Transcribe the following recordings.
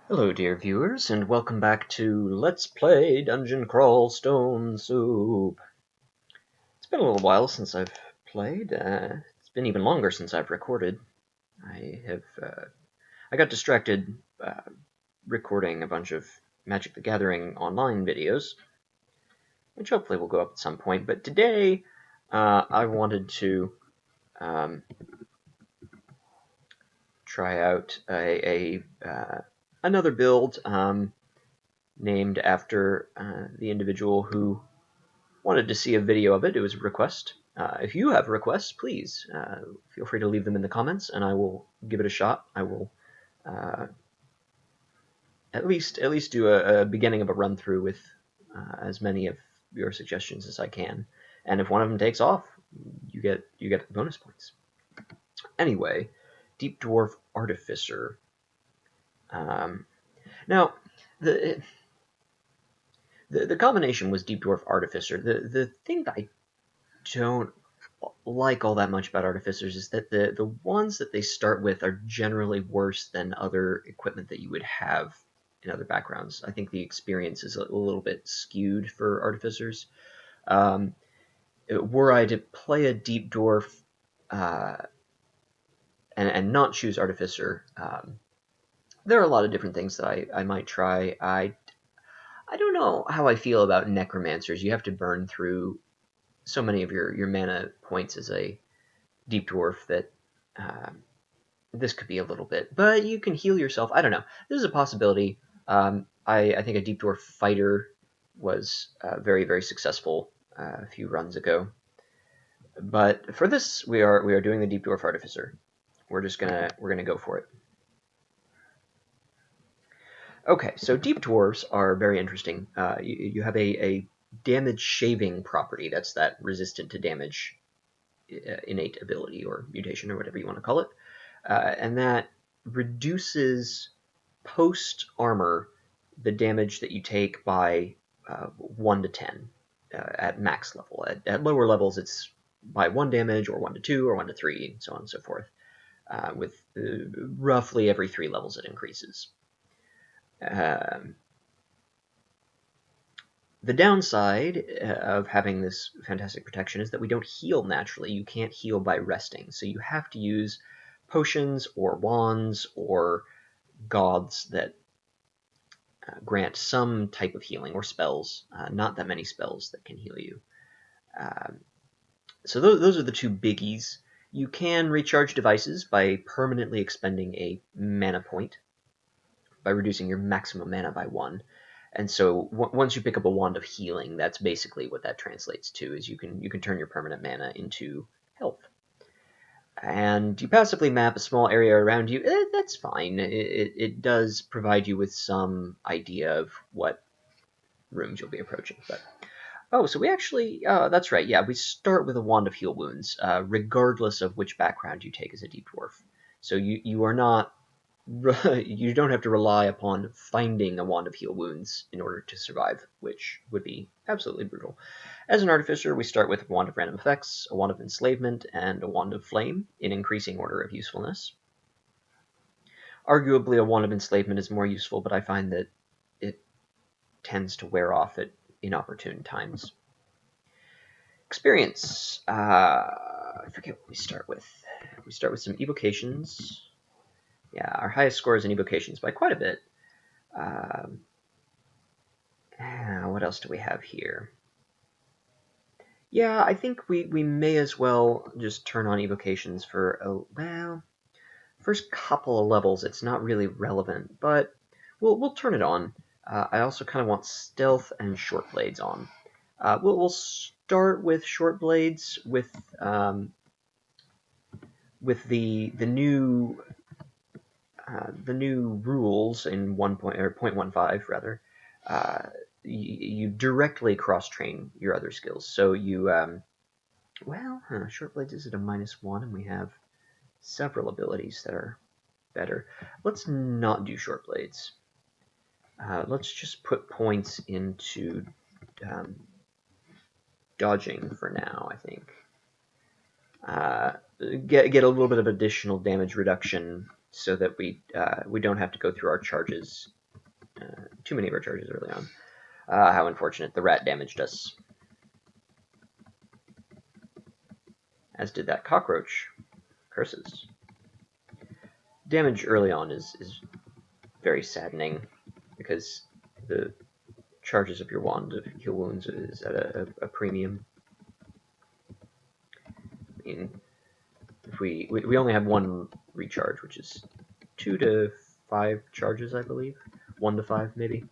Hello dear viewers, and welcome back to Let's Play Dungeon Crawl Stone Soup. It's been a little while since I've played. It's been even longer since I've recorded. I got distracted recording a bunch of Magic the Gathering online videos, which hopefully will go up at some point. But today, I wanted to try out another build named after the individual who wanted to see a video of it. It was a request. If you have requests, please feel free to leave them in the comments, and I will give it a shot. I will at least do a beginning of a run through with as many of your suggestions as I can. And if one of them takes off, you get the bonus points. Anyway, Deep Dwarf Artificer. Now, the combination was Deep Dwarf Artificer. The thing that I don't like all that much about Artificers is that the ones that they start with are generally worse than other equipment that you would have in other backgrounds. I think the experience is a little bit skewed for Artificers. Were I to play a Deep Dwarf and not choose Artificer, there are a lot of different things that I might try. I don't know how I feel about Necromancers. You have to burn through so many of your mana points as a Deep Dwarf that this could be a little bit. But you can heal yourself. I don't know. This is a possibility. I think a Deep Dwarf Fighter was very, very successful a few runs ago. But for this, we are doing the Deep Dwarf Artificer. We're gonna go for it. Okay, so Deep Dwarves are very interesting. You have a damage shaving property. That's that resistant to damage innate ability or mutation or whatever you want to call it. And that reduces post armor the damage that you take by 1 to 10 at max level. At lower levels, it's by 1 damage or 1 to 2 or 1 to 3 and so on and so forth. With roughly every 3 levels it increases. The downside of having this fantastic protection is that we don't heal naturally. You can't heal by resting, so you have to use potions or wands or gods that grant some type of healing, or spells. Not that many spells that can heal you. So those are the two biggies. You can recharge devices by permanently expending a mana point, by reducing your maximum mana by 1. And so once you pick up a Wand of Healing, that's basically what that translates to, is you can turn your permanent mana into health. And you passively map a small area around you. That's fine. It does provide you with some idea of what rooms you'll be approaching. But so we actually, that's right, yeah, we start with a Wand of Heal Wounds, regardless of which background you take as a Deep Dwarf. So you are not you don't have to rely upon finding a Wand of Heal Wounds in order to survive, which would be absolutely brutal. As an Artificer, we start with a Wand of Random Effects, a Wand of Enslavement, and a Wand of Flame, in increasing order of usefulness. Arguably, a Wand of Enslavement is more useful, but I find that it tends to wear off at inopportune times. Experience. I forget what we start with. We start with some evocations. Yeah, our highest score is in evocations by quite a bit. What else do we have here? Yeah, I think we may as well just turn on evocations for first couple of levels. It's not really relevant, but we'll turn it on. I also kind of want stealth and short blades on. We'll start with short blades with the new rules in 0.15 rather. You directly cross-train your other skills. So you, short blades is at a -1, and we have several abilities that are better. Let's not do short blades. Let's just put points into dodging for now, I think. Get a little bit of additional damage reduction so that we don't have to go through our charges, too many of our charges early on. How unfortunate. The rat damaged us. As did that cockroach. Curses. Damage early on is very saddening, because the charges of your wand of heal wounds is at a premium. I mean, if we only have one recharge, which is 2 to 5 charges, I believe. 1 to 5, maybe.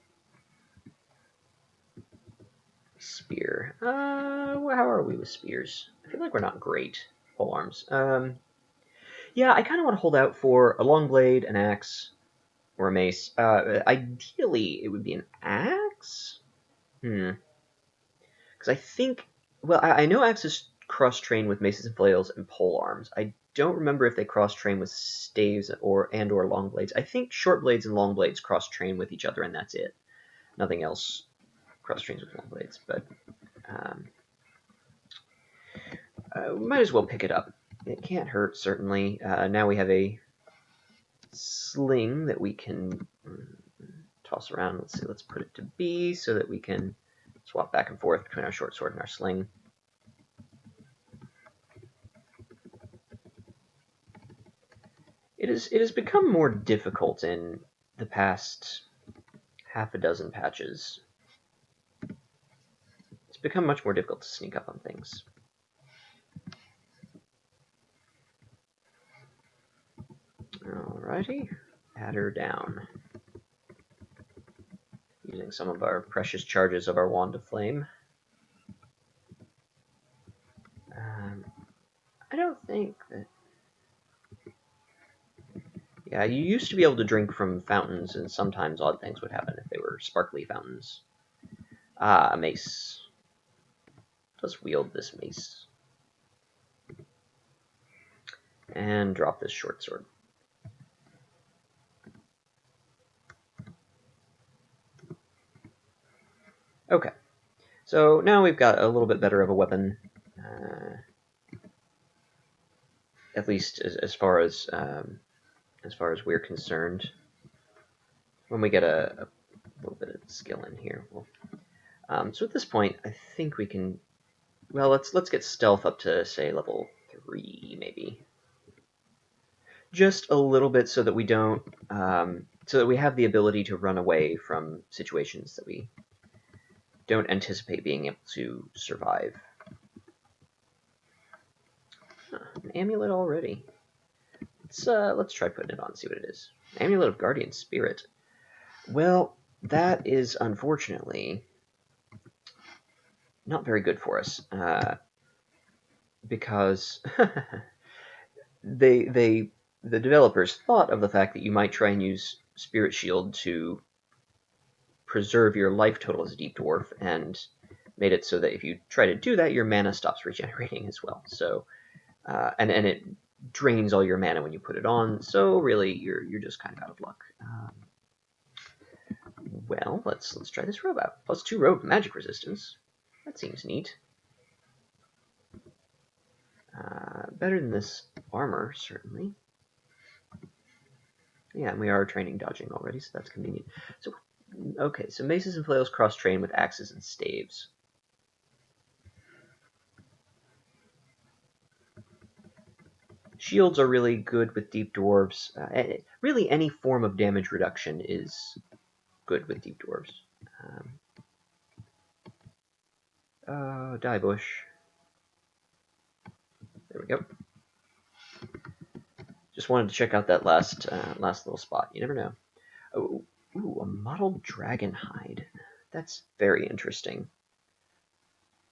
Spear. How are we with spears? I feel like we're not great. Pole arms. Yeah, I kind of want to hold out for a long blade, an axe, or a mace. Ideally, it would be an axe. Because I think, well, I know axes cross-train with maces and flails and pole arms. I don't remember if they cross-train with staves or long blades. I think short blades and long blades cross-train with each other, and that's it. Nothing else cross-trains with long blades, but we might as well pick it up. It can't hurt, certainly. Now we have a sling that we can toss around. Let's see, let's put it to B so that we can swap back and forth between our short sword and our sling. It has become more difficult in the past half a dozen patches. It's become much more difficult to sneak up on things. Alrighty, add her down. Using some of our precious charges of our Wand of Flame. I don't think that... Yeah, you used to be able to drink from fountains, and sometimes odd things would happen if they were sparkly fountains. A mace. Let's wield this mace. And drop this short sword. Okay, so now we've got a little bit better of a weapon, at least as far as we're concerned. When we get a little bit of skill in here, so at this point, I think we can. Well, let's get stealth up to, say, level 3, maybe. Just a little bit, so that we don't, so that we have the ability to run away from situations that we don't anticipate being able to survive. An amulet already. Let's try putting it on and see what it is. Amulet of Guardian Spirit. Well, that is unfortunately not very good for us, because the developers thought of the fact that you might try and use Spirit Shield to preserve your life total as a deep dwarf, and made it so that if you try to do that, your mana stops regenerating as well. So, and it drains all your mana when you put it on. So really, you're just kind of out of luck. Well, let's try this robe out. +2 robe magic resistance. That seems neat. Better than this armor, certainly. Yeah, and we are training dodging already, so that's convenient. So, okay, so maces and flails cross-train with axes and staves. Shields are really good with deep dwarves. Really, any form of damage reduction is good with deep dwarves. Die bush. There we go. Just wanted to check out that last little spot. You never know. Oh, ooh, a mottled dragon hide. That's very interesting.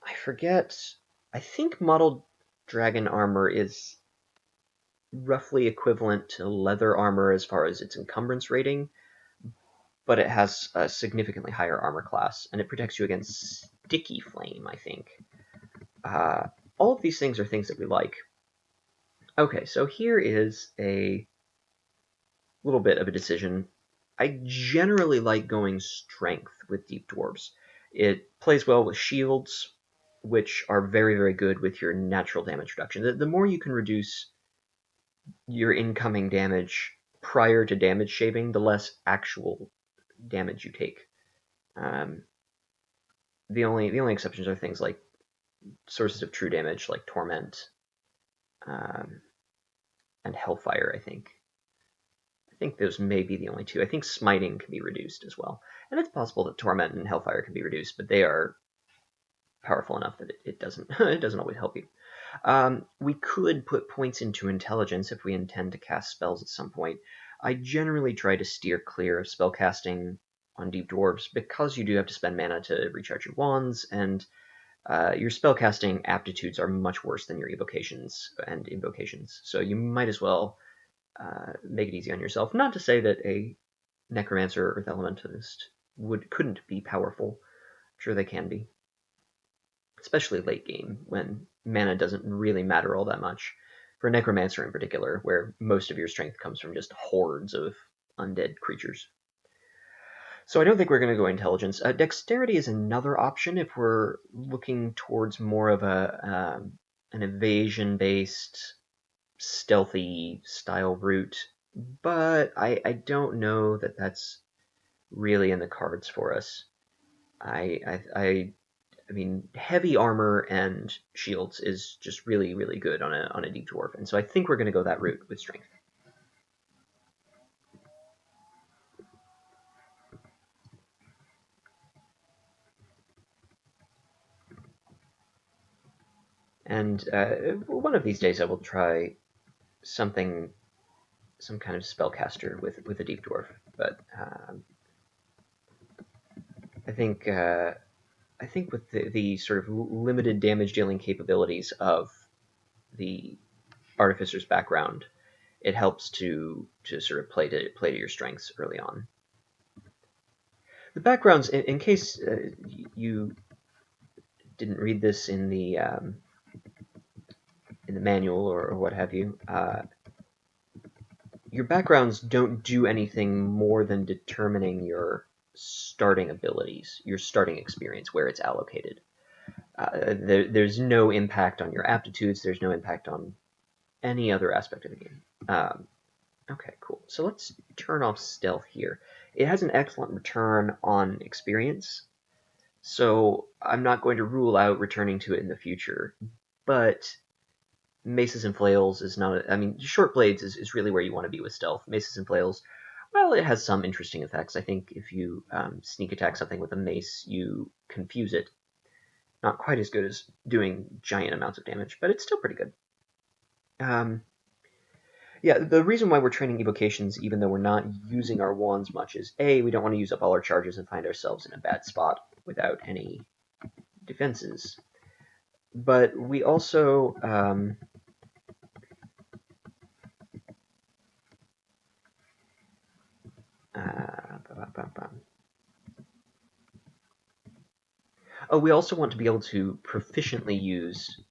I forget. I think mottled dragon armor is roughly equivalent to leather armor as far as its encumbrance rating, but it has a significantly higher armor class, and it protects you against sticky flame, I think. All of these things are things that we like. Okay, so here is a little bit of a decision. I generally like going strength with deep dwarves. It plays well with shields, which are very, very good with your natural damage reduction. The more you can reduce your incoming damage prior to damage shaving, the less actual damage you take. The only exceptions are things like sources of true damage, like Torment and Hellfire, I think. I think those may be the only two. I think Smiting can be reduced as well. And it's possible that Torment and Hellfire can be reduced, but they are powerful enough that it doesn't it doesn't always help you. We could put points into Intelligence if we intend to cast spells at some point. I generally try to steer clear of spellcasting on Deep Dwarves because you do have to spend mana to recharge your wands, and your spellcasting aptitudes are much worse than your evocations and invocations. So you might as well make it easy on yourself. Not to say that a Necromancer or Earth Elementalist couldn't be powerful. I'm sure they can be. Especially late game, when mana doesn't really matter all that much. For Necromancer in particular, where most of your strength comes from just hordes of undead creatures. So I don't think we're going to go Intelligence. Dexterity is another option if we're looking towards more of an evasion-based, stealthy style route, but I don't know that that's really in the cards for us. I mean, heavy armor and shields is just really, really good on a Deep Dwarf, and so I think we're going to go that route with Strength. And one of these days I will try some kind of spellcaster with a Deep Dwarf, but I think with the sort of limited damage dealing capabilities of the Artificer's background, it helps to sort of play to your strengths early on. The backgrounds, in case you didn't read this in the manual or what have you, your backgrounds don't do anything more than determining your starting abilities, your starting experience, where it's allocated. There's no impact on your aptitudes. There's no impact on any other aspect of the game. Okay, cool. So let's turn off stealth here. It has an excellent return on experience, so I'm not going to rule out returning to it in the future. But Maces and Flails is not... I mean, Short Blades is really where you want to be with stealth. Maces and Flails, well, it has some interesting effects. I think if you sneak attack something with a mace, you confuse it. Not quite as good as doing giant amounts of damage, but it's still pretty good. Yeah, the reason why we're training evocations, even though we're not using our wands much, is A, we don't want to use up all our charges and find ourselves in a bad spot without any defenses. But we also... we also want to be able to proficiently use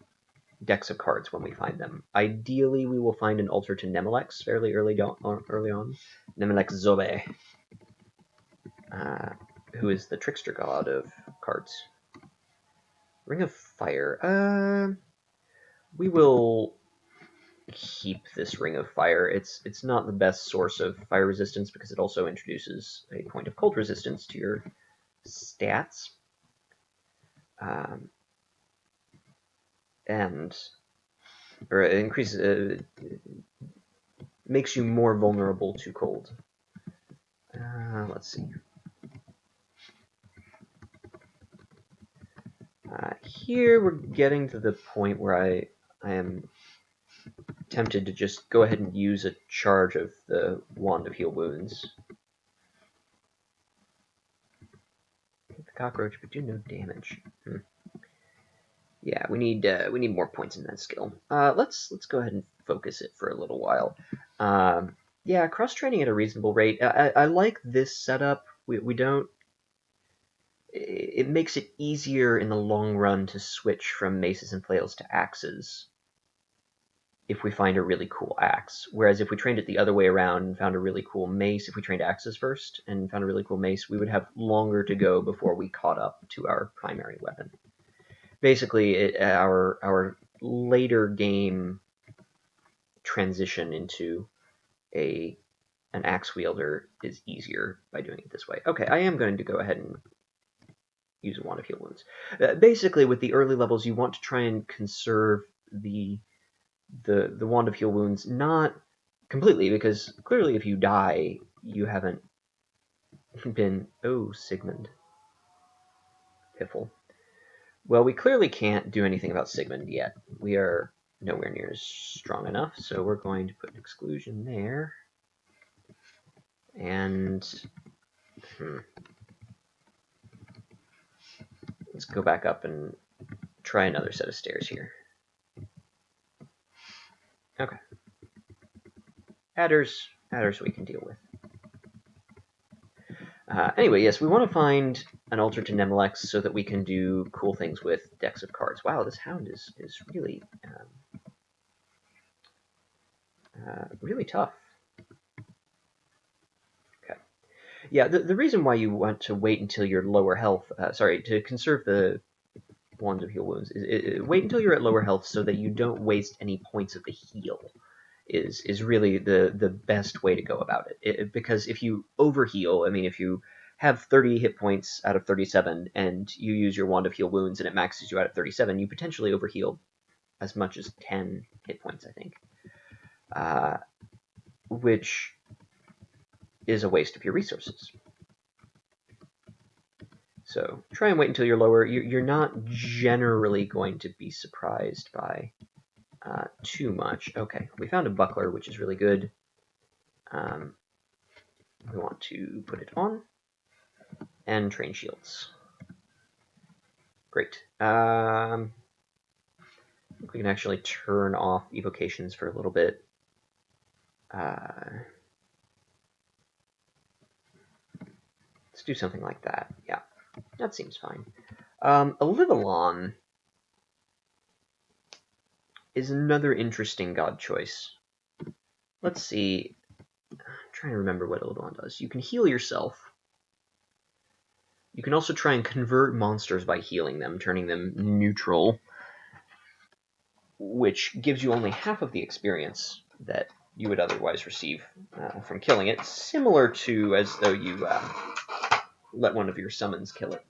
decks of cards when we find them. Ideally, we will find an altar to Nemelex fairly early on. Nemelex Zobe, who is the trickster god of cards. Ring of Fire. We will keep this Ring of Fire. It's not the best source of fire resistance because it also introduces a point of cold resistance to your stats. Or it increases, makes you more vulnerable to cold. Let's see. Here we're getting to the point where I am tempted to just go ahead and use a charge of the Wand of Heal Wounds. Hit the cockroach, but do no damage. Yeah, we need more points in that skill. Let's go ahead and focus it for a little while. Yeah, cross training at a reasonable rate. I like this setup. We don't. It makes it easier in the long run to switch from maces and flails to axes if we find a really cool axe. Whereas if we trained it the other way around and found a really cool mace, if we trained axes first and found a really cool mace, we would have longer to go before we caught up to our primary weapon. Basically, our later game transition into a an axe wielder is easier by doing it this way. Okay, I am going to go ahead and use a wand of heal wounds. Basically, with the early levels, you want to try and conserve the wand of heal wounds, not completely, because clearly if you die, you haven't been... Oh, Sigmund. Piffle. Well, we clearly can't do anything about Sigmund yet. We are nowhere near as strong enough, so we're going to put an exclusion there. And... let's go back up and try another set of stairs here. Okay. Adders we can deal with. Anyway, yes, we want to find an altar to Nemelex so that we can do cool things with decks of cards. Wow, this hound is really really tough. Okay. Yeah, the reason why you want to wait until you're lower health, to conserve the wands of heal wounds, is wait until you're at lower health so that you don't waste any points of the heal. Is really the best way to go about it. Because if you overheal, I mean, if you have 30 hit points out of 37 and you use your Wand of Heal Wounds and it maxes you out at 37, you potentially overheal as much as 10 hit points, I think, which is a waste of your resources. So try and wait until you're lower. You're not generally going to be surprised by too much. Okay, we found a buckler, which is really good. We want to put it on and train shields. Great. I think we can actually turn off evocations for a little bit. Let's do something like that. Yeah, that seems fine. Alivalon is another interesting god choice. Let's see. I'm trying to remember what Alivalon does. You can heal yourself. You can also try and convert monsters by healing them, turning them neutral, which gives you only half of the experience that you would otherwise receive from killing it, similar to as though you let one of your summons kill it.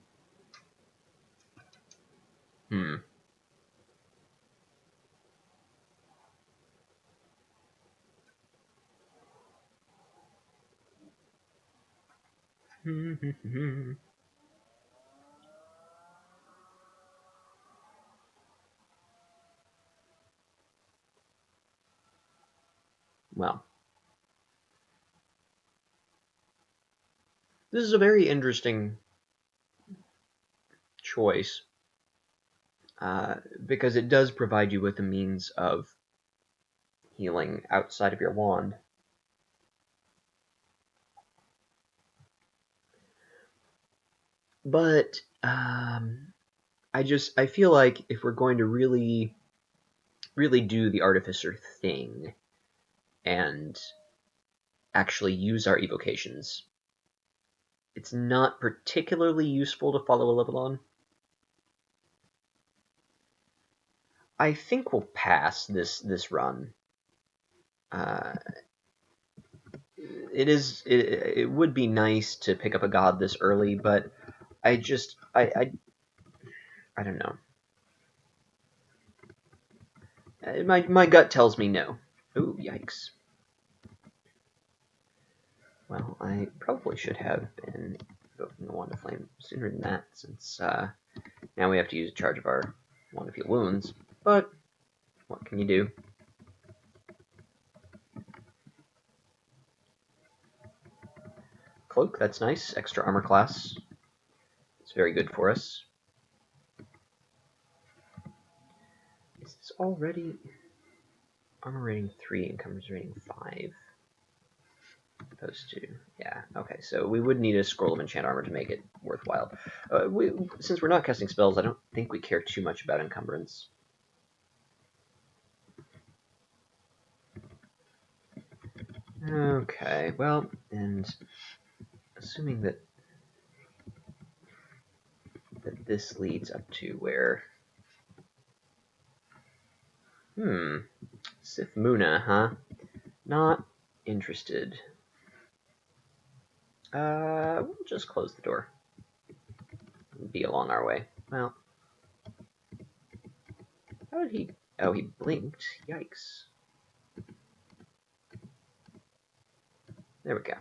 Well, this is a very interesting choice because it does provide you with a means of healing outside of your wand. But I feel like if we're going to really do the Artificer thing and actually use our evocations, it's not particularly useful to follow Alivalon. I think we'll pass this run. It would be nice to pick up a god this early, but I don't know. My gut tells me no. Ooh, yikes. Well, I probably should have been invoking the Wand of Flame sooner than that, since now we have to use a charge of our Wand of Heal Wounds, but what can you do? Cloak, that's nice. Extra armor class. It's very good for us. Is this already armor rating 3, encumbers rating 5? Opposed to, yeah, okay, so we would need a scroll of enchant armor to make it worthwhile. Since we're not casting spells, I don't think we care too much about encumbrance. Okay, well, and assuming that this leads up to where... Sif Muna, huh? Not interested. We'll just close the door. And be along our way. Well, how did he... Oh, he blinked. Yikes. There we go.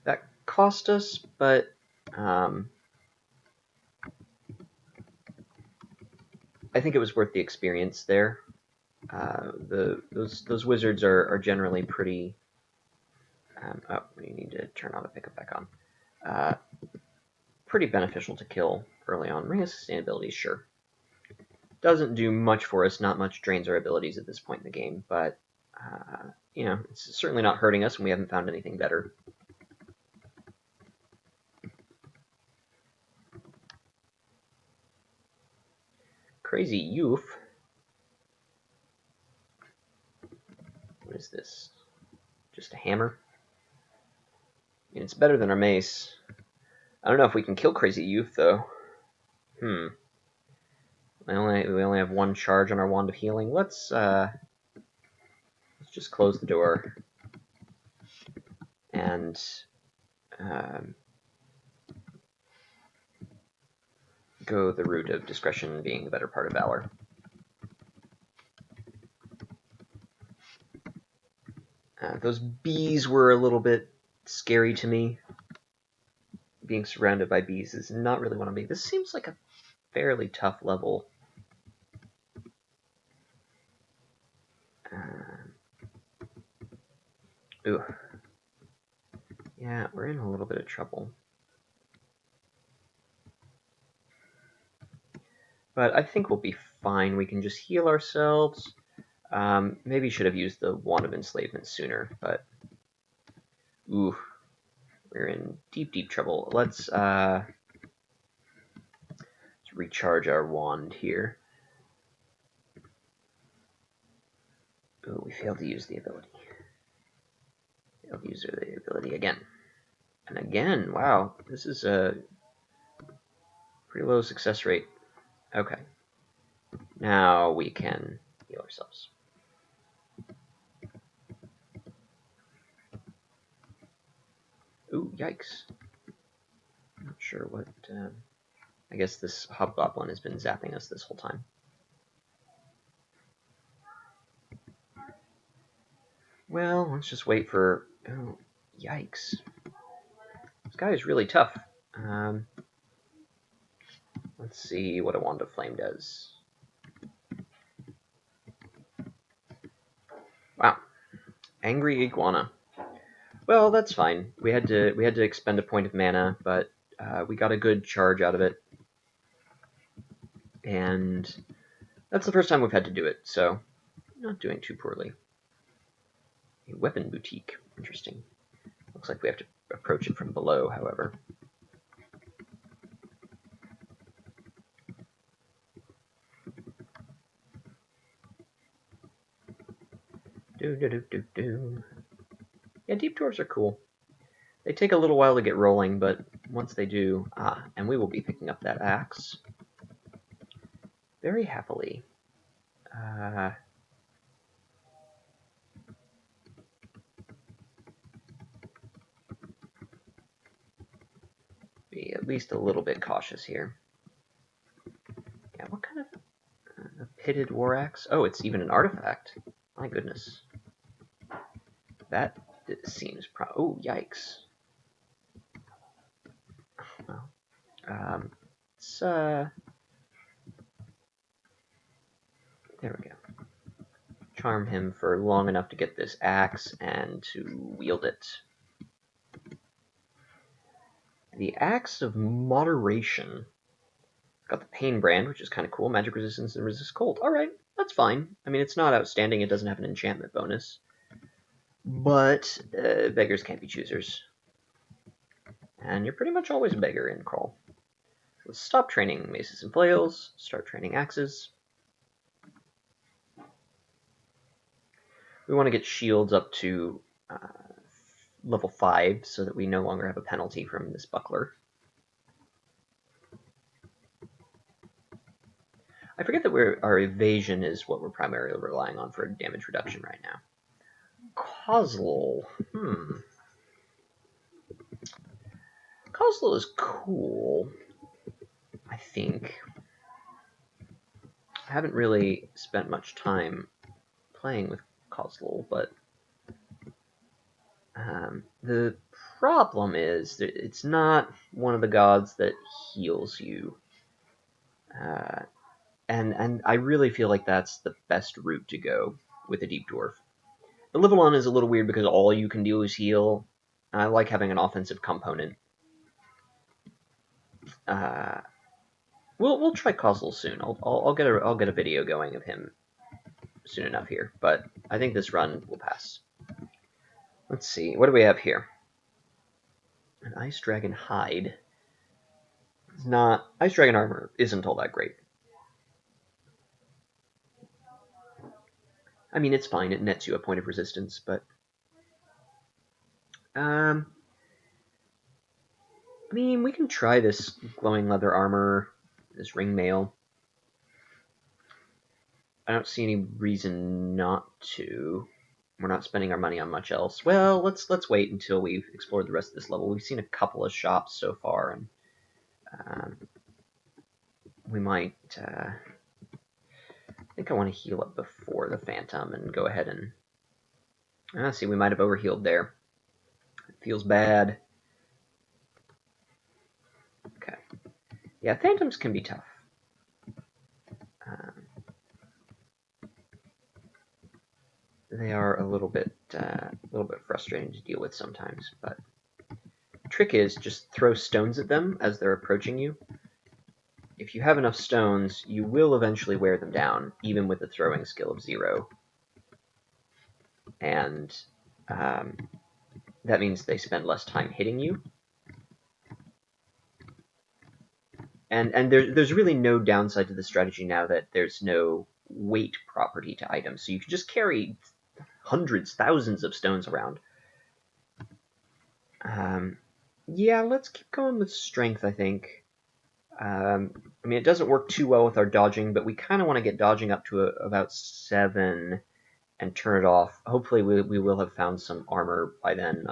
That cost us, but I think it was worth the experience there. Those wizards are generally pretty... oh, we need to turn auto pickup back on. Pretty beneficial to kill early on. Ring of Sustainability, sure. Doesn't do much for us, not much drains our abilities at this point in the game, but you know, it's certainly not hurting us, and we haven't found anything better. Crazy youth. What is this? Just a hammer? I mean, it's better than our mace. I don't know if we can kill Crazy Youth, though. We only have one charge on our Wand of Healing. Let's just close the door and go the route of discretion being the better part of valor. Those bees were a little bit scary to me. Being surrounded by bees is not really what I'm being. This seems like a fairly tough level. Ooh. Yeah, we're in a little bit of trouble. But I think we'll be fine. We can just heal ourselves. Maybe should have used the Wand of Enslavement sooner, but... Ooh. We're in deep, deep trouble. Let's recharge our wand here. Ooh, we failed to use the ability. Failed to use the ability again. And again, wow, this is a pretty low success rate. Okay. Now we can heal ourselves. Ooh, yikes. Not sure what... I guess this hobgoblin has been zapping us this whole time. Well, let's just wait for... Oh, yikes. This guy is really tough. Let's see what a Wand of Flame does. Wow. Angry Iguana. Well, that's fine. We had to expend a point of mana, but we got a good charge out of it. And that's the first time we've had to do it, so not doing too poorly. A weapon boutique. Interesting. Looks like we have to approach it from below, however. Yeah, deep dwarves are cool. They take a little while to get rolling, but once they do... and we will be picking up that axe. Very happily. Be at least a little bit cautious here. Yeah, what kind of... a pitted war axe? Oh, it's even an artifact. My goodness. That seems oh, yikes. Well, let's, there we go. Charm him for long enough to get this axe and to wield it. The Axe of Moderation. Got the Pain brand, which is kind of cool. Magic resistance and resist cold. Alright, that's fine. I mean, it's not outstanding. It doesn't have an enchantment bonus. But beggars can't be choosers. And you're pretty much always a beggar in Crawl. Let's stop training maces and flails. Start training axes. We want to get shields up to level 5 so that we no longer have a penalty from this buckler. I forget that our evasion is what we're primarily relying on for damage reduction right now. Kozlov. Kozlov is cool, I think. I haven't really spent much time playing with Kozlov, but the problem is that it's not one of the gods that heals you. And I really feel like that's the best route to go with a Deep Dwarf. The level 1 is a little weird because all you can do is heal. I like having an offensive component. We'll try Kozlov soon. I'll get a video going of him soon enough here, but I think this run will pass. Let's see, what do we have here? An Ice Dragon hide. It's not Ice Dragon armor isn't all that great. I mean, it's fine. It nets you a point of resistance, but I mean, we can try this glowing leather armor, this ring mail. I don't see any reason not to. We're not spending our money on much else. Well, let's wait until we've explored the rest of this level. We've seen a couple of shops so far, and we might. I think I want to heal up before the Phantom and go ahead and. See, we might have overhealed there. It feels bad. Okay. Yeah, Phantoms can be tough. They are a little bit frustrating to deal with sometimes, but the trick is just throw stones at them as they're approaching you. If you have enough stones, you will eventually wear them down, even with a throwing skill of 0. And that means they spend less time hitting you. And there's really no downside to the strategy now that there's no weight property to items, so you can just carry hundreds, thousands of stones around. Yeah, let's keep going with strength, I think. I mean, it doesn't work too well with our dodging, but we kind of want to get dodging up to about 7 and turn it off. Hopefully we will have found some armor by then,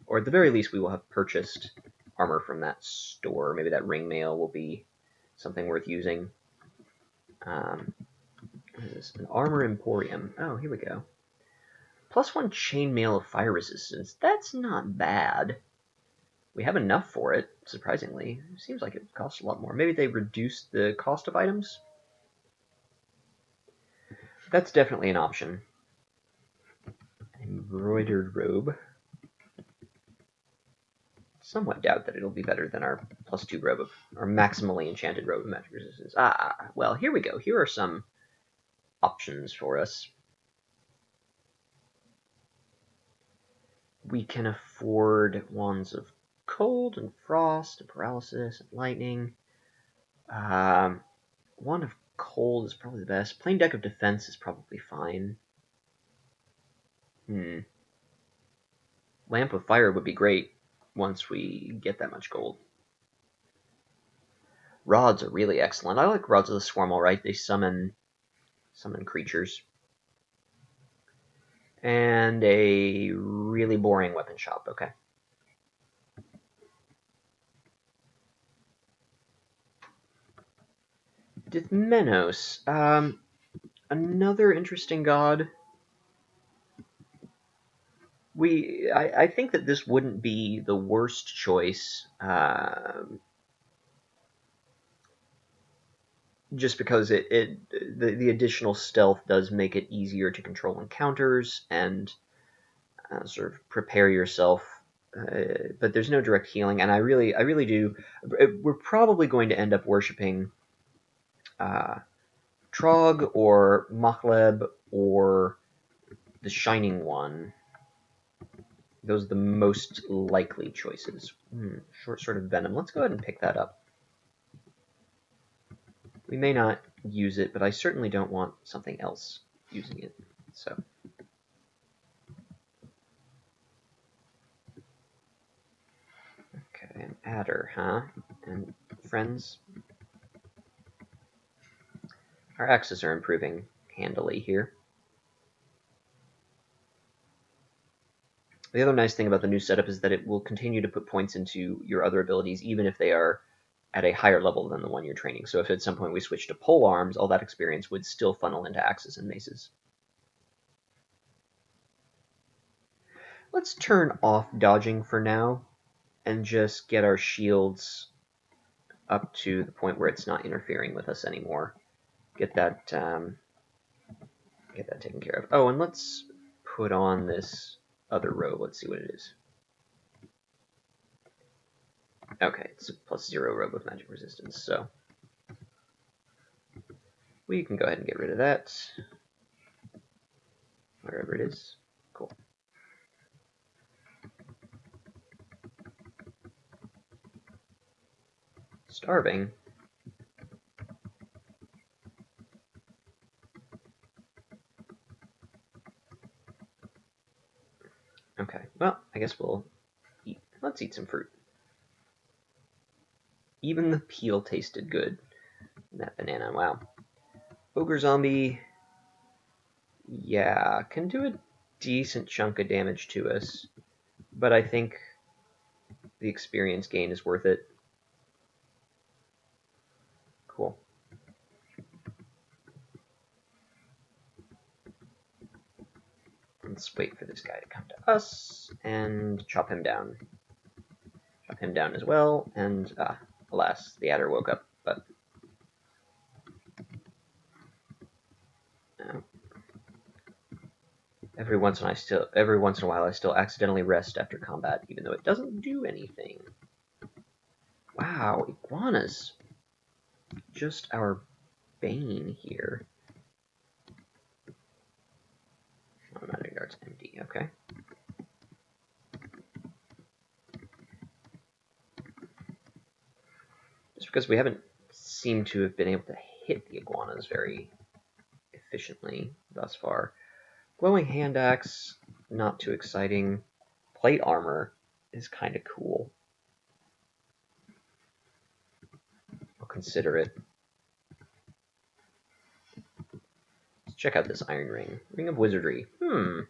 or at the very least we will have purchased armor from that store. Maybe that ring mail will be something worth using. What is this? An armor emporium. Oh, here we go. +1 chainmail of fire resistance. That's not bad. We have enough for it, surprisingly. It seems like it costs a lot more. Maybe they reduced the cost of items? That's definitely an option. Embroidered robe. Somewhat doubt that it'll be better than our +2 robe of, or maximally enchanted robe of magic resistance. Well, here we go. Here are some options for us. We can afford wands of cold and frost and paralysis and lightning. Wand of cold is probably the best. Plain deck of defense is probably fine. Lamp of fire would be great once we get that much gold. Rods are really excellent. I like Rods of the Swarm alright. They summon creatures. And a really boring weapon shop, okay. Dithmenos. Another interesting god. I think that this wouldn't be the worst choice, just because the additional stealth does make it easier to control encounters and sort of prepare yourself. But there's no direct healing, and I really do. We're probably going to end up worshiping Trog or Machleb or the Shining One. Those are the most likely choices. Short Sword of Venom. Let's go ahead and pick that up. We may not use it, but I certainly don't want something else using it. So. Okay, an adder, huh? And friends. Our axes are improving handily here. The other nice thing about the new setup is that it will continue to put points into your other abilities, even if they are at a higher level than the one you're training. So if at some point we switch to pole arms, all that experience would still funnel into axes and maces. Let's turn off dodging for now and just get our shields up to the point where it's not interfering with us anymore. Get that taken care of. Oh, and let's put on this other robe. Let's see what it is. Okay, it's a +0 robe with magic resistance, so we can go ahead and get rid of that. Wherever it is. Cool. Starving? Okay, well, I guess we'll eat. Let's eat some fruit. Even the peel tasted good. That banana, wow. Ogre zombie, yeah, can do a decent chunk of damage to us, but I think the experience gain is worth it. Cool. Let's wait for this guy to come to us and chop him down. Chop him down as well, and alas, the adder woke up, but every once in a while I still accidentally rest after combat, even though it doesn't do anything. Wow, iguanas. Just our bane here. Automatic dart's empty, okay. Just because we haven't seemed to have been able to hit the iguanas very efficiently thus far. Glowing hand axe, not too exciting. Plate armor is kind of cool. I'll consider it. Let's check out this iron ring. Ring of Wizardry. Ring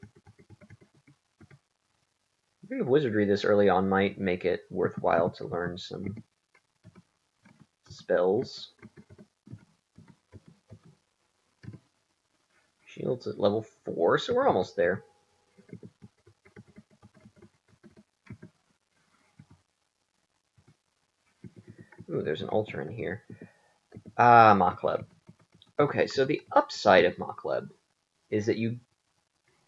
of Wizardry this early on might make it worthwhile to learn some spells. Shields at level 4, so we're almost there. Ooh, there's an altar in here. Makleb. Okay, so the upside of Makleb is that you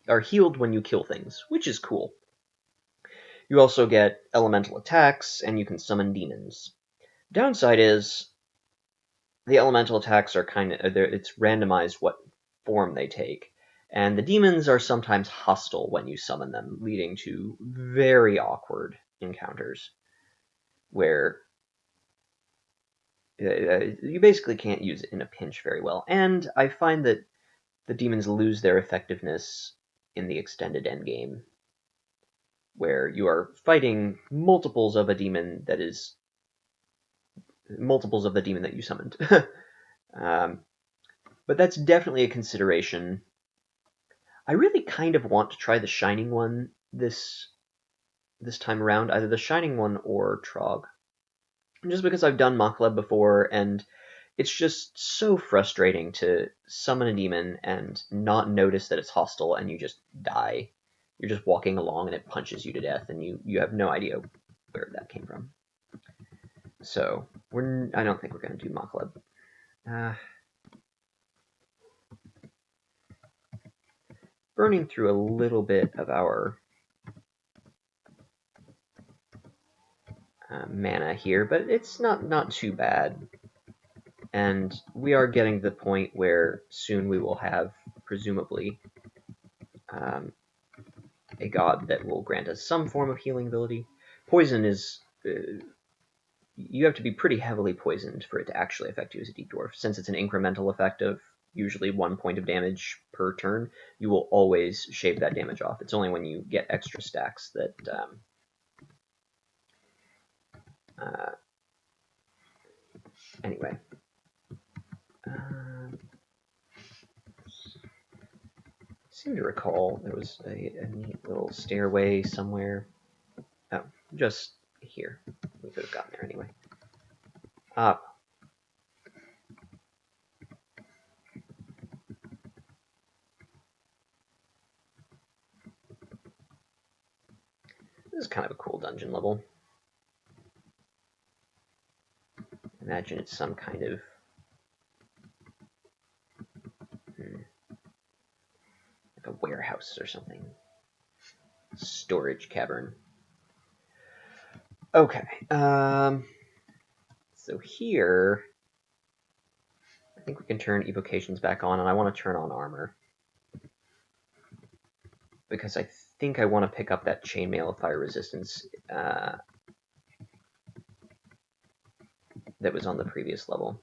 are healed when you kill things, which is cool. You also get elemental attacks, and you can summon demons. Downside is the elemental attacks are it's randomized what form they take, and the demons are sometimes hostile when you summon them, leading to very awkward encounters where you basically can't use it in a pinch very well. And I find that the demons lose their effectiveness in the extended endgame, where you are fighting multiples of the demon that you summoned. But that's definitely a consideration. I really kind of want to try the Shining one this time around, either the Shining one or Trog. Just because I've done Makleb before, and it's just so frustrating to summon a demon and not notice that it's hostile and you just die. You're just walking along and it punches you to death and you have no idea where that came from. So, I don't think we're going to do Makleb. Burning through a little bit of our mana here, but it's not too bad. And we are getting to the point where soon we will have, presumably, a god that will grant us some form of healing ability. Poison is... you have to be pretty heavily poisoned for it to actually affect you as a deep dwarf. Since it's an incremental effect of usually 1 point of damage per turn, you will always shave that damage off. It's only when you get extra stacks that... anyway. seem to recall there was a neat little stairway somewhere. Oh, just here. We could have gotten there anyway. Ah. This is kind of a cool dungeon level. Imagine it's some kind of like a warehouse or something. Storage cavern. Okay. So here, I think we can turn evocations back on, and I want to turn on armor. Because I think I want to pick up that chainmail of fire resistance that was on the previous level.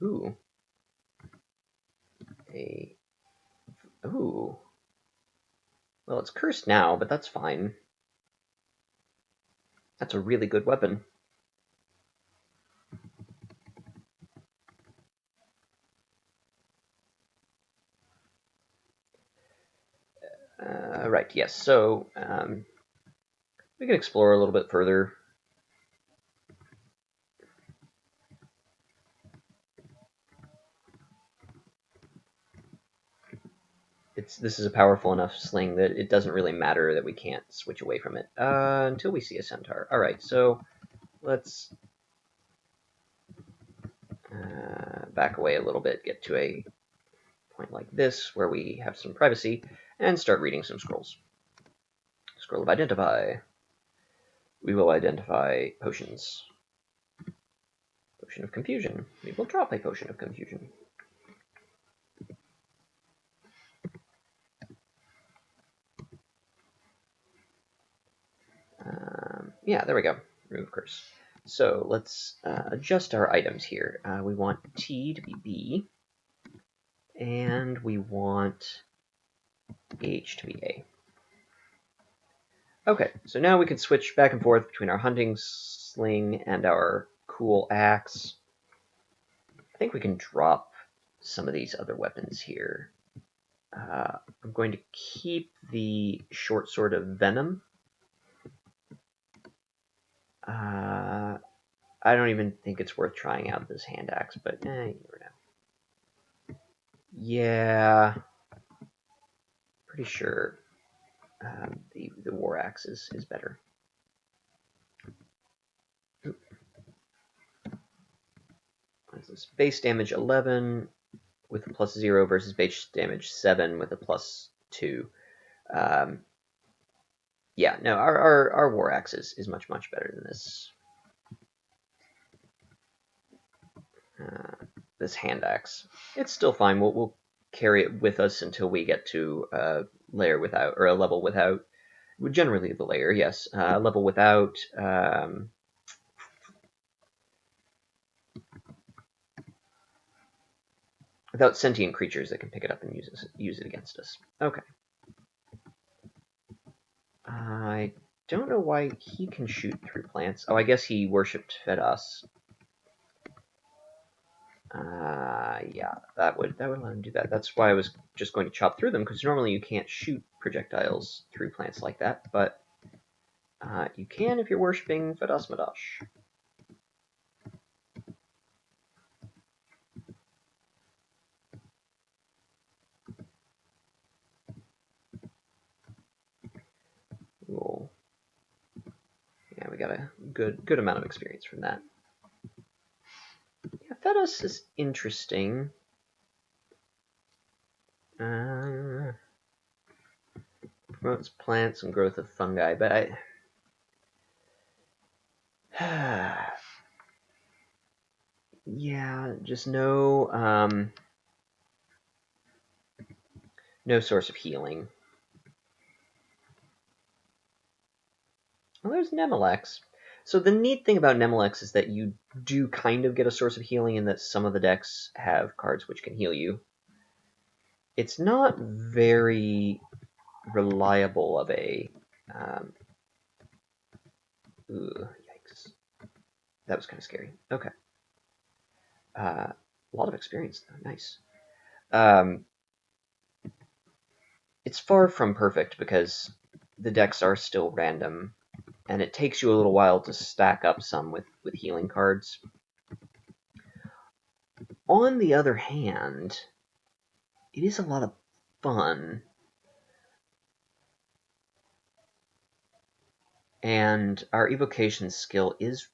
Ooh. Ooh. Well, it's cursed now, but that's fine. That's a really good weapon. Right, yes. So we can explore a little bit further. This is a powerful enough sling that it doesn't really matter that we can't switch away from it until we see a centaur. All right, so let's back away a little bit, get to a point like this where we have some privacy, and start reading some scrolls. Scroll of Identify. We will identify potions. Potion of Confusion. We will drop a Potion of Confusion. Yeah, there we go. Remove curse. So let's adjust our items here. We want T to be B, and we want H to be A. Okay, so now we can switch back and forth between our hunting sling and our cool axe. I think we can drop some of these other weapons here. I'm going to keep the short sword of venom. I don't even think it's worth trying out this hand axe, but you never know. Yeah, pretty sure the war axe is better. What is this? Base damage 11 with a plus 0 versus base damage 7 with a plus 2. Yeah, no, our war axe is much better than this. This hand axe. It's still fine. We'll carry it with us until we get to a layer without, or a level without. Generally the layer, yes. Level without. Without sentient creatures that can pick it up and use it against us. Okay. I don't know why he can shoot through plants. Oh, I guess he worshipped fed us. Yeah, that would let him do that. That's why I was just going to chop through them, because normally you can't shoot projectiles through plants like that, but you can if you're worshipping Fadas Madash. Cool. Yeah, we got a good amount of experience from that. Yeah, Fadas is interesting. Promotes plants and growth of fungi, but yeah, just no source of healing. Well, there's Nemelex. So the neat thing about Nemelex is that you do kind of get a source of healing in that some of the decks have cards which can heal you. It's not very reliable of a... ooh, yikes. That was kind of scary. Okay. A lot of experience, though. Nice. it's far from perfect because the decks are still random, and it takes you a little while to stack up some with healing cards. On the other hand, it is a lot of fun. And our evocation skill is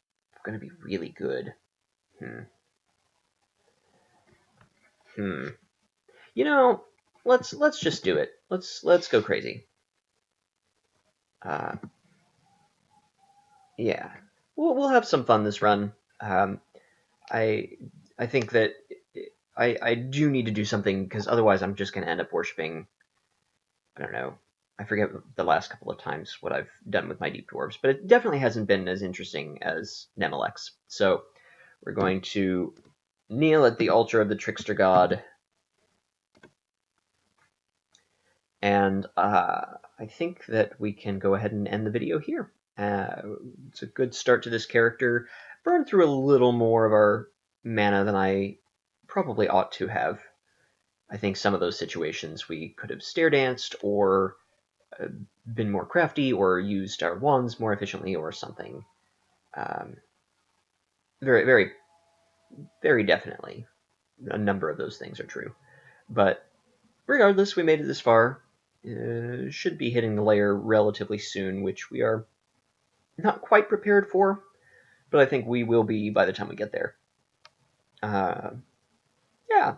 going to be really good. You know, let's just do it. Let's go crazy. Yeah, we'll have some fun this run. I I think that I do need to do something because otherwise I'm just going to end up worshiping. I don't know. I forget the last couple of times what I've done with my deep dwarves, but it definitely hasn't been as interesting as Nemelex. So we're going to kneel at the altar of the trickster god, and I think that we can go ahead and end the video here. It's a good start to this character. Burned through a little more of our mana than I probably ought to have. I think some of those situations we could have stair danced or been more crafty or used our wands more efficiently or something. Very, very, very definitely a number of those things are true. But regardless, we made it this far. Should be hitting the layer relatively soon, which we are not quite prepared for, but I think we will be by the time we get there. Yeah,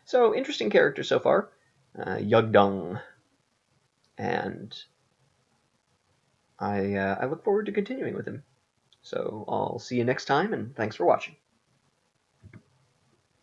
so interesting character so far, YugDung, and I look forward to continuing with him. So I'll see you next time, and thanks for watching.